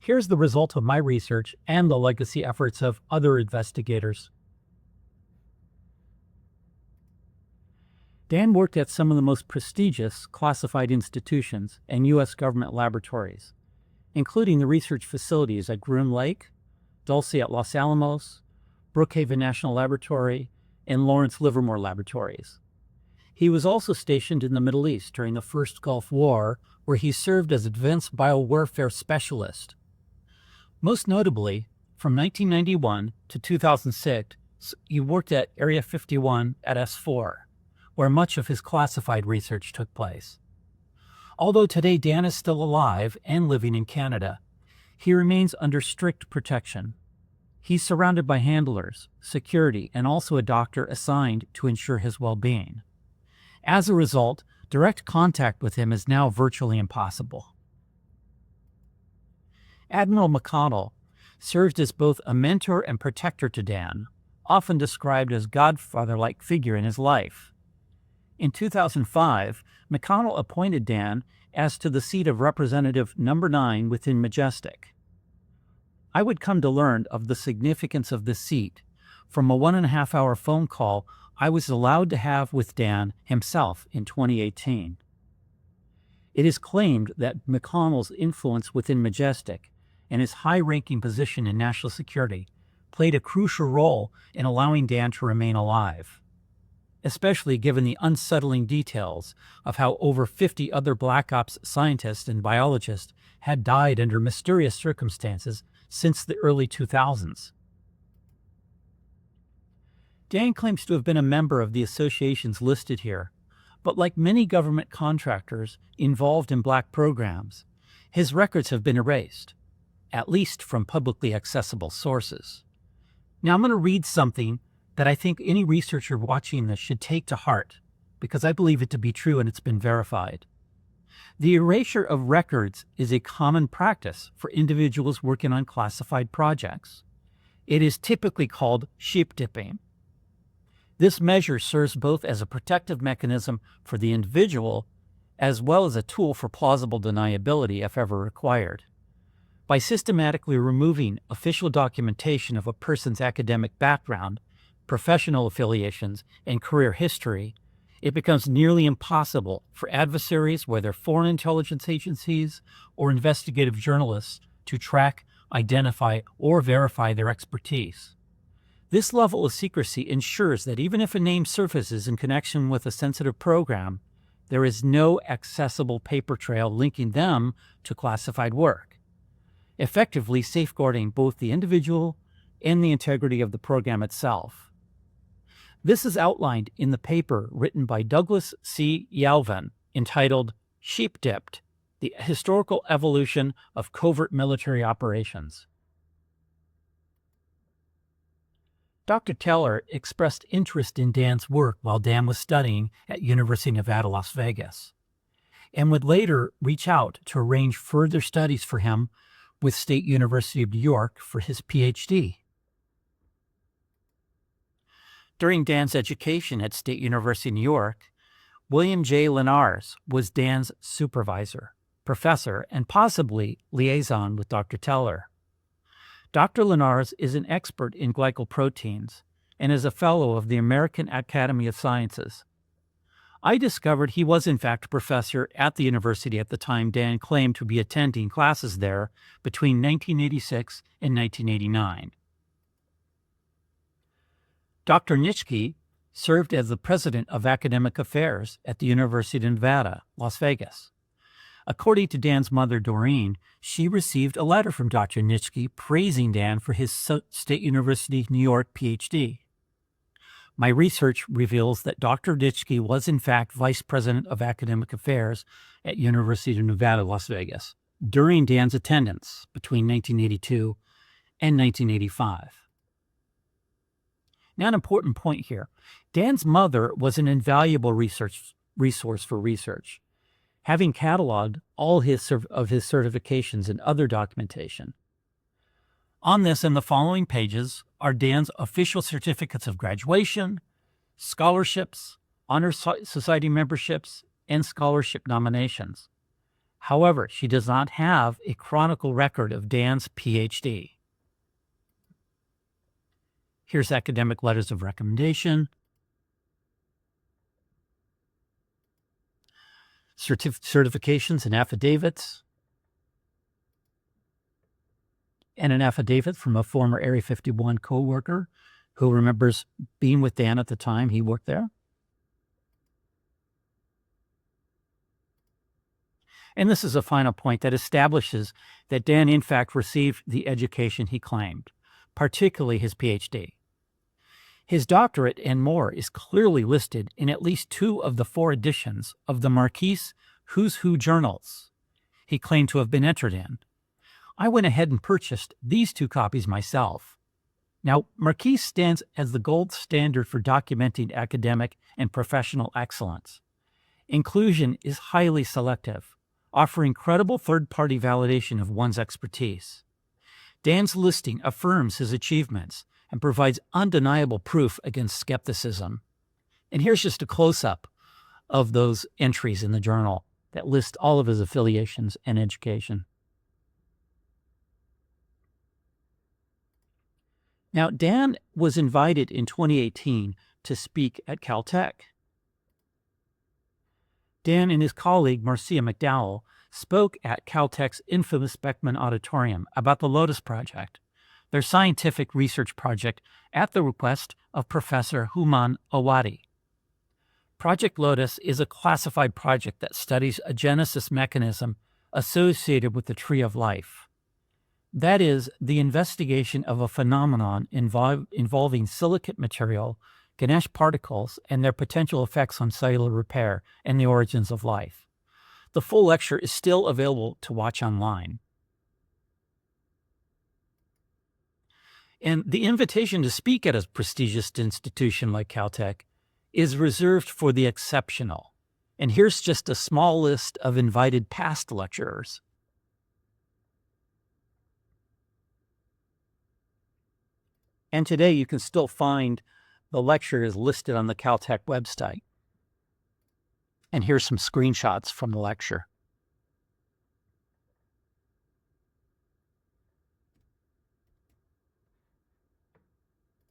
Here's the result of my research and the legacy efforts of other investigators. Dan worked at some of the most prestigious classified institutions and U.S. government laboratories, including the research facilities at Groom Lake, Dulce at Los Alamos, Brookhaven National Laboratory, and Lawrence Livermore Laboratories. He was also stationed in the Middle East during the First Gulf War, where he served as Advanced Biowarfare Specialist. Most notably, from 1991 to 2006, he worked at Area 51 at S4, where much of his classified research took place. Although today Dan is still alive and living in Canada, he remains under strict protection. He's surrounded by handlers, security, and also a doctor assigned to ensure his well-being. As a result, direct contact with him is now virtually impossible. Admiral McConnell served as both a mentor and protector to Dan, often described as godfather-like figure in his life. In 2005, McConnell appointed Dan as to the seat of Representative No. 9 within Majestic. I would come to learn of the significance of this seat from a 1.5-hour phone call I was allowed to have with Dan himself in 2018. It is claimed that McConnell's influence within Majestic and his high-ranking position in national security played a crucial role in allowing Dan to remain alive, especially given the unsettling details of how over 50 other Black Ops scientists and biologists had died under mysterious circumstances since the early 2000s. Dan claims to have been a member of the associations listed here, but like many government contractors involved in black programs, his records have been erased, at least from publicly accessible sources. Now I'm going to read something that I think any researcher watching this should take to heart, because I believe it to be true and it's been verified. The erasure of records is a common practice for individuals working on classified projects. It is typically called sheep dipping. This measure serves both as a protective mechanism for the individual as well as a tool for plausible deniability if ever required. By systematically removing official documentation of a person's academic background, professional affiliations, and career history, it becomes nearly impossible for adversaries, whether foreign intelligence agencies or investigative journalists, to track, identify, or verify their expertise. This level of secrecy ensures that even if a name surfaces in connection with a sensitive program, there is no accessible paper trail linking them to classified work, effectively safeguarding both the individual and the integrity of the program itself. This is outlined in the paper written by Douglas C. Yalvin entitled Sheep Dipped: The Historical Evolution of Covert Military Operations. Dr. Teller expressed interest in Dan's work while Dan was studying at University of Nevada, Las Vegas, and would later reach out to arrange further studies for him with State University of New York for his PhD. During Dan's education at State University of New York, William J. Linares was Dan's supervisor, professor, and possibly liaison with Dr. Teller. Dr. Linares is an expert in glycoproteins and is a fellow of the American Academy of Sciences. I discovered he was in fact a professor at the university at the time Dan claimed to be attending classes there between 1986 and 1989. Dr. Nitschke served as the president of academic affairs at the University of Nevada, Las Vegas. According to Dan's mother, Doreen, she received a letter from Dr. Nitschke praising Dan for his State University of New York PhD. My research reveals that Dr. Nitschke was in fact vice president of academic affairs at University of Nevada, Las Vegas, during Dan's attendance between 1982 and 1985. Now, an important point here. Dan's mother was an invaluable resource for research, having cataloged all of his certifications and other documentation. On this and the following pages are Dan's official certificates of graduation, scholarships, honor society memberships, and scholarship nominations. However, she does not have a chronicle record of Dan's PhD. Here's academic letters of recommendation, certifications and affidavits, and an affidavit from a former Area 51 co-worker who remembers being with Dan at the time he worked there. And this is a final point that establishes that Dan, in fact, received the education he claimed, particularly his PhD. His doctorate and more is clearly listed in at least 2 of the 4 editions of the Marquis Who's Who journals he claimed to have been entered in. I went ahead and purchased these 2 copies myself. Now, Marquis stands as the gold standard for documenting academic and professional excellence. Inclusion is highly selective, offering credible third-party validation of one's expertise. Dan's listing affirms his achievements and provides undeniable proof against skepticism. And here's just a close-up of those entries in the journal that list all of his affiliations and education. Now, Dan was invited in 2018 to speak at Caltech. Dan and his colleague, Marcia McDowell, spoke at Caltech's infamous Beckman Auditorium about the Lotus Project, their scientific research project at the request of Professor Houman Awadi. Project Lotus is a classified project that studies a genesis mechanism associated with the tree of life. That is, the investigation of a phenomenon involving silicate material, Ganesh particles, and their potential effects on cellular repair and the origins of life. The full lecture is still available to watch online. And the invitation to speak at a prestigious institution like Caltech is reserved for the exceptional. And here's just a small list of invited past lecturers. And today you can still find the lectures listed on the Caltech website. And here's some screenshots from the lecture.